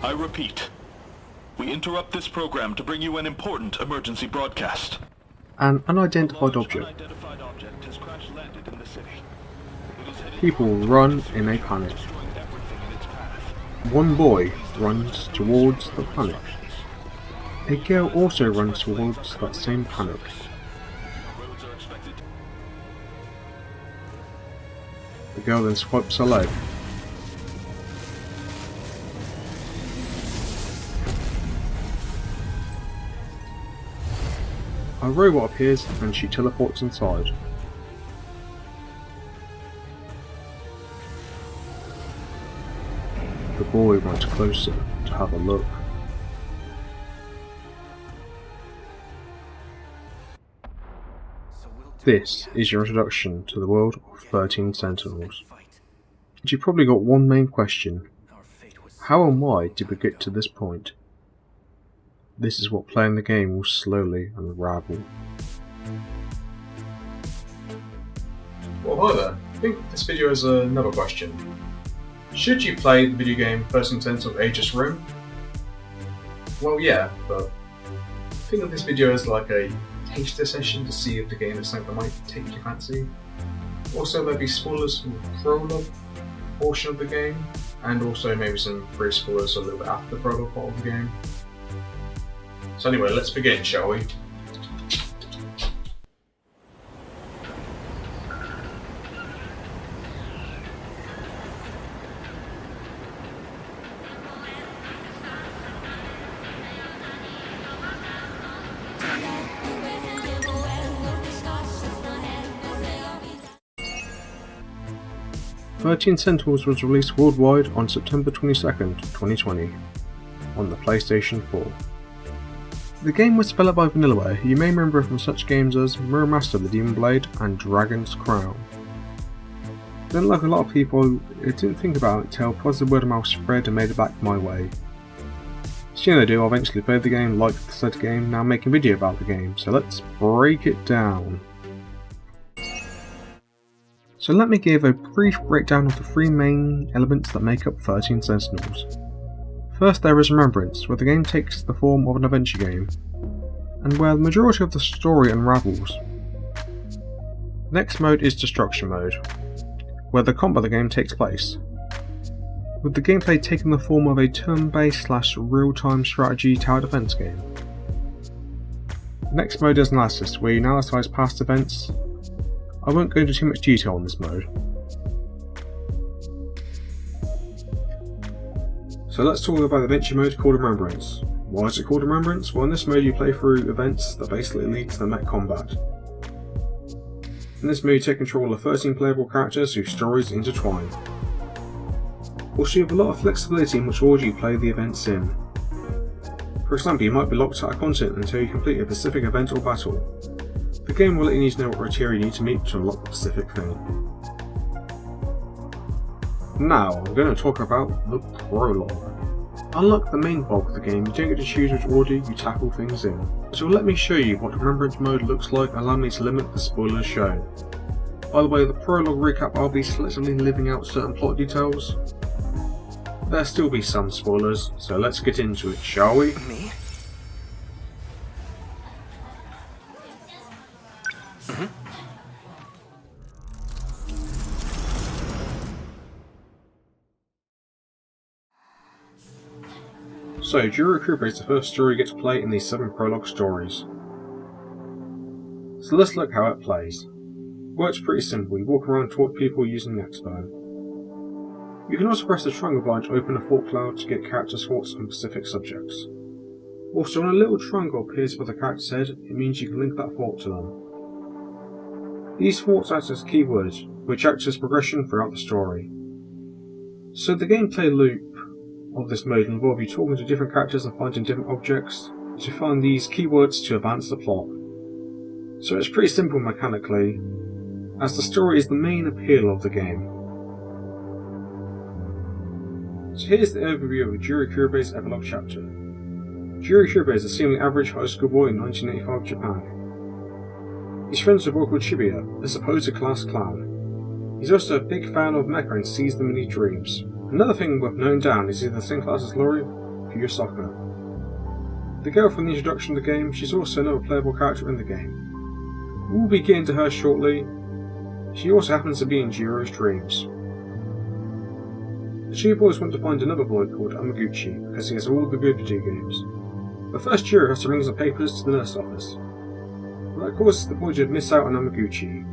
I repeat, we interrupt this program to bring you an important emergency broadcast. An unidentified object. Has crash-landed in the city. People run in a panic. One boy runs towards the panic. A girl also runs towards that same panic. The girl then swipes her leg. A robot appears and she teleports inside. The boy runs closer to have a look. This is your introduction to the world of 13 Sentinels. But you've probably got one main question. How and why did we get to this point? This is what playing the game will slowly unravel. Well, hi there. I think this video is another question. Should you play the video game 13 Sentinels Aegis Rim? Well, yeah, but I think of this video as like a taster session to see if the game is something that might take your fancy. Also, there'll be spoilers from the prologue portion of the game, and also maybe some brief spoilers a little bit after the prologue part of the game. So anyway, let's begin, shall we? "13 Sentinels" was released worldwide on September 22nd, 2020, on the PlayStation 4. The game was developed by Vanillaware, who you may remember from such games as Mirror Master the Demon Blade and Dragon's Crown. Then, like a lot of people, I didn't think about it until positive word of mouth spread and made it back my way. Seeing I do, I eventually played the game, liked the said game, now making a video about the game, so let's break it down. So let me give a brief breakdown of the three main elements that make up 13 Sentinels. First, there is Remembrance, where the game takes the form of an adventure game, and where the majority of the story unravels. Next mode is Destruction mode, where the combat of the game takes place, with the gameplay taking the form of a turn-based / real-time strategy tower defense game. Next mode is Analysis, where you analyse past events. I won't go into too much detail on this mode. So let's talk about the adventure mode called Remembrance. Why is it called Remembrance? Well, in this mode you play through events that basically lead to the mech combat. In this mode you take control of 13 playable characters whose stories intertwine. Also, you have a lot of flexibility in which order you play the events in. For example, you might be locked out of content until you complete a specific event or battle. The game will let you need to know what criteria you need to meet to unlock the specific thing. Now, I'm going to talk about the prologue. Unlike the main bulk of the game, you don't get to choose which order you tackle things in. So let me show you what Remembrance mode looks like, allowing me to limit the spoilers shown. By the way, the prologue recap, I'll be selectively living out certain plot details. There'll still be some spoilers, so let's get into it, shall we? Me? So, Juro Kurabe is the first story you get to play in these 7 prologue stories. So let's look how it plays. Well, it's pretty simple. You walk around and talk to people using the Expo. You can also press the triangle button to open a thought cloud to get characters' thoughts on specific subjects. Also, when a little triangle appears above the character's head, it means you can link that thought to them. These thoughts act as keywords, which act as progression throughout the story. So the gameplay loop of this mode will involve you talking to different characters and finding different objects to find these keywords to advance the plot. So it's pretty simple mechanically, as the story is the main appeal of the game. So here's the overview of Juro Kurabe's epilogue chapter. Juro Kurabe is a seemingly average high school boy in 1985 Japan. He's friends with a boy called Shibuya, a supposed class clown. He's also a big fan of mecha and sees them in his dreams. Another thing worth noting down is he's the same class as Lori, Fuyusaka. The girl from the introduction of the game, she's also another playable character in the game. We'll be getting to her shortly. She also happens to be in Juro's dreams. The two boys want to find another boy called Amiguchi because he has all the good video games. But first Juro has to bring some papers to the nurse's office. But that causes the boy to miss out on Amiguchi.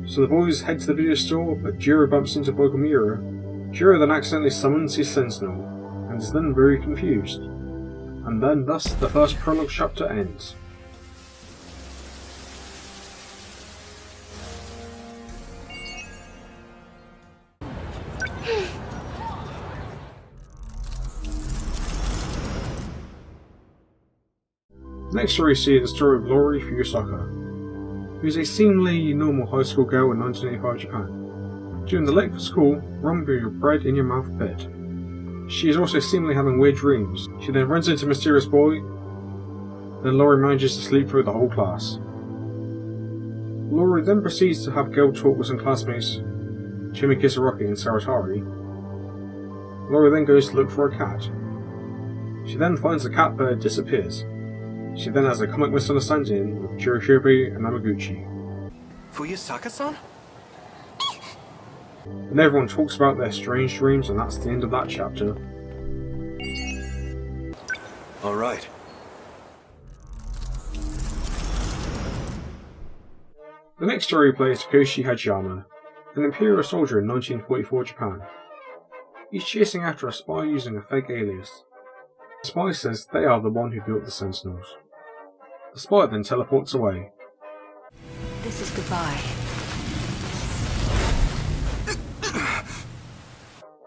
So the boys head to the video store, but Juro bumps into Megumi Yakushiji. Juro then accidentally summons his Sentinel, and is then very confused. And then thus the first prologue chapter ends. The next story we see is the story of Lori Fuyusaka, who is a seemingly normal high school girl in 1985 Japan. During the late for school, run with your bread in your mouth bit. She is also seemingly having weird dreams. She then runs into a mysterious boy, then Lori manages to sleep through the whole class. Lori then proceeds to have girl talk with some classmates, Chimi Kisaraki and Saratari. Lori then goes to look for a cat. She then finds the cat bird disappears. She then has a comic misunderstanding with Juro Kurabe and Amiguchi. Fuyusaka-san? And everyone talks about their strange dreams, and that's the end of that chapter. Alright. The next story plays Takatoshi Hijiyama, an imperial soldier in 1944 Japan. He's chasing after a spy using a fake alias. The spy says they are the one who built the Sentinels. The spy then teleports away. This is goodbye.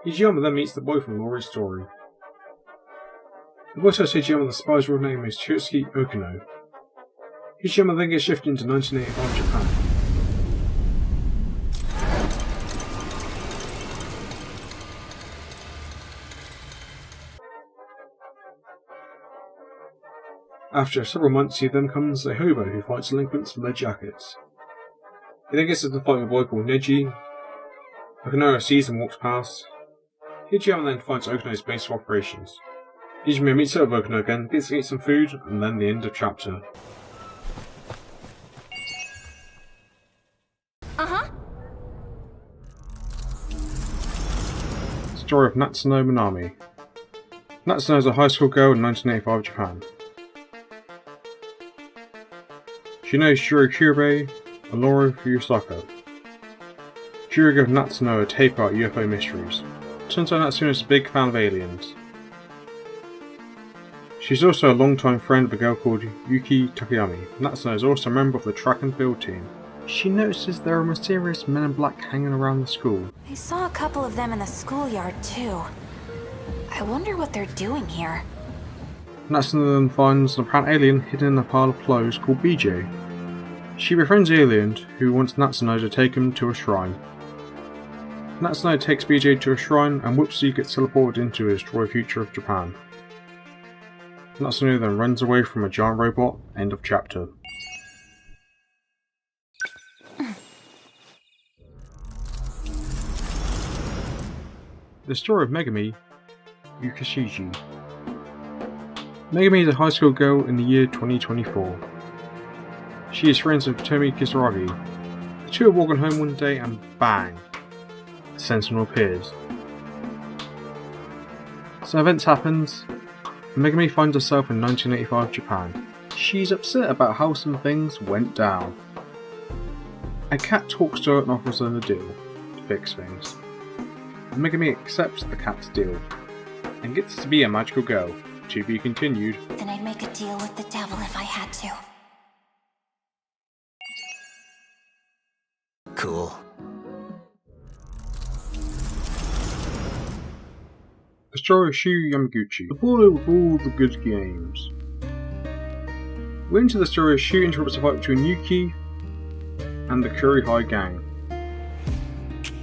Hijiyama then meets the boy from Lori's story. The boy tells Hijiyama the spy's real name is Chutsuki Okino. Hijiyama then gets shifted into 1985 Japan. After several months, he then becomes a hobo who fights delinquents for their jackets. He then gets into a fight with a boy called Neji. Okino sees and walks past. Hijiyama then finds Okino's base of operations. Hijiyama meets up with Okino again, gets to eat some food, and then the end of chapter. Story of Natsuno Minami. Natsuno is a high school girl in 1985 Japan. She knows Juro Kurabe and Lori Fuyusaka. Juro gives Natsuno a tape about UFO mysteries. Turns out Natsuno is a big fan of aliens. She's also a long-time friend of a girl called Yuki Takayami. Natsuno is also a member of the track and field team. She notices there are mysterious men in black hanging around the school. I saw a couple of them in the schoolyard too. I wonder what they're doing here. Natsuno then finds an apparent alien hidden in a pile of clothes called BJ. She befriends the alien, who wants Natsuno to take him to a shrine. Natsuno takes BJ to a shrine, and whoopsie gets teleported into a destroyed future of Japan. Natsuno then runs away from a giant robot. End of chapter. The story of Megumi Yakushiji. Megumi is a high school girl in the year 2024. She is friends with Tomi Kisaragi. The two are walking home one day and bang! The Sentinel appears. Some events happens, and Megumi finds herself in 1985 Japan. She's upset about how some things went down. A cat talks to her and offers her a deal to fix things. Megumi accepts the cat's deal, and gets to be a magical girl, to be continued. Then I'd make a deal with the devil if I had to. Cool. The story of Shu Amiguchi, the boy with all the good games. We're into the story of Shu interrupts a fight between Yuki and the Kuri High gang.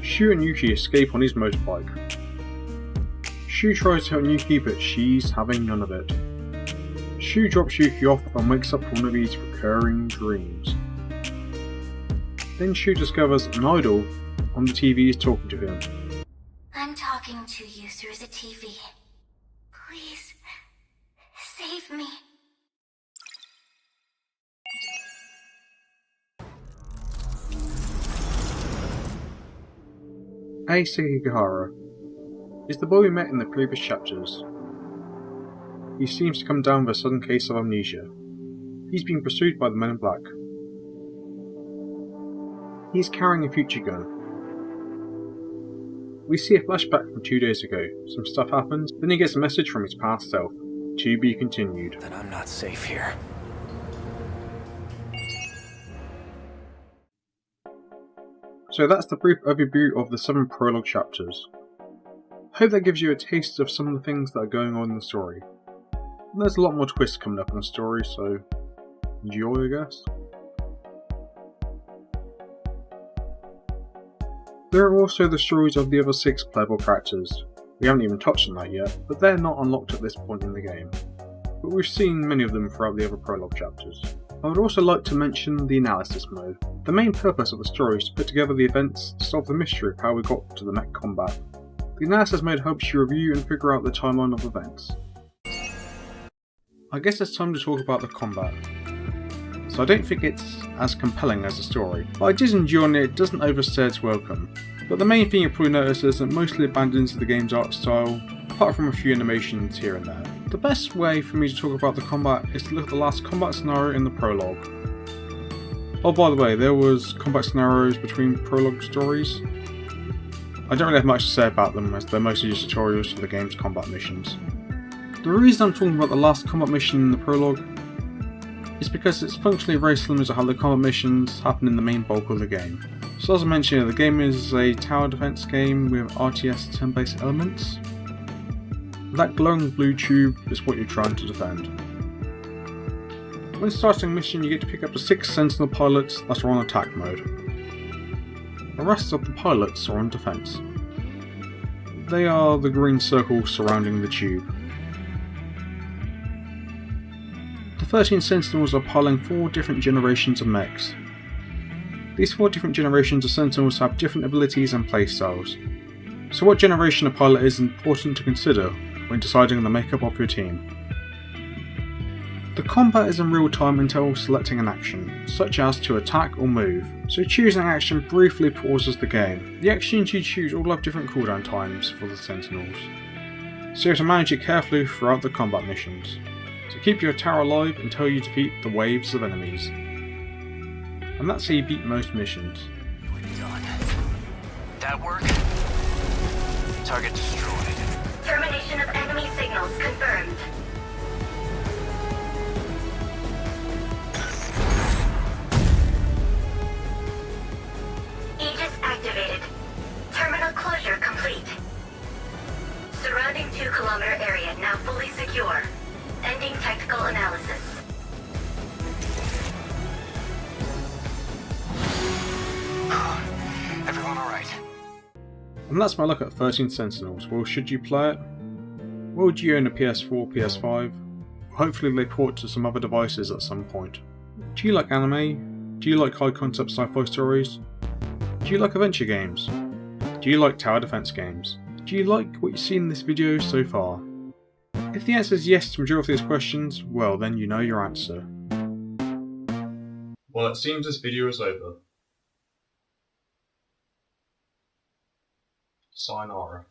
Shu and Yuki escape on his motorbike. Shu tries to help Yuki, but she's having none of it. Shu drops Yuki off and wakes up from one of his recurring dreams. Then Shu discovers an idol on the TV is talking to him. I'm talking to you through the TV. Please, save me. Sekigahara is the boy we met in the previous chapters. He seems to come down with a sudden case of amnesia. He's being pursued by the men in black. He's carrying a future gun. We see a flashback from 2 days ago. Some stuff happens, then he gets a message from his past self. To be continued. Then I'm not safe here. So that's the brief overview of the 7 prologue chapters. Hope that gives you a taste of some of the things that are going on in the story. And there's a lot more twists coming up in the story, so enjoy, I guess. There are also the stories of the other 6 playable characters. We haven't even touched on that yet, but they're not unlocked at this point in the game. But we've seen many of them throughout the other prologue chapters. I would also like to mention the analysis mode. The main purpose of the story is to put together the events to solve the mystery of how we got to the mech combat. The analysis mode helps you review and figure out the timeline of events. I guess it's time to talk about the combat. So I don't think it's as compelling as the story, but I did enjoy it. It doesn't overstay its welcome. But the main thing you'll probably notice is that mostly abandons the game's art style, apart from a few animations here and there. The best way for me to talk about the combat is to look at the last combat scenario in the prologue. Oh, by the way, there was combat scenarios between prologue stories. I don't really have much to say about them, as they're mostly just tutorials for the game's combat missions. The reason I'm talking about the last combat mission in the prologue is because it's functionally very similar to how the combat missions happen in the main bulk of the game. So as I mentioned, the game is a tower defense game with RTS turn-based elements. That glowing blue tube is what you're trying to defend. When starting a mission, you get to pick up the 6 Sentinel pilots that are on attack mode. The rest of the pilots are on defense. They are the green circles surrounding the tube. The 13 Sentinels are piloting 4 different generations of mechs. These 4 different generations of Sentinels have different abilities and playstyles. So what generation of pilot is important to consider when deciding on the makeup of your team. The combat is in real time until selecting an action, such as to attack or move, so choosing an action briefly pauses the game. The actions you choose all have different cooldown times for the Sentinels, so you have to manage it carefully throughout the combat missions. So keep your tower alive until you defeat the waves of enemies. And that's how you beat most missions. Done. That work? Target destroyed. Termination of enemy signals confirmed. Aegis activated. Terminal closure complete. Surrounding 2-kilometer area now fully secure. Ending technical analysis. Everyone alright? And that's my look at 13 Sentinels. Well, should you play it? Well, do you own a PS4, PS5? Hopefully they port to some other devices at some point. Do you like anime? Do you like high concept sci-fi stories? Do you like adventure games? Do you like tower defense games? Do you like what you've seen in this video so far? If the answer is yes to the majority of these questions, well then you know your answer. Well, it seems this video is over. Sayonara.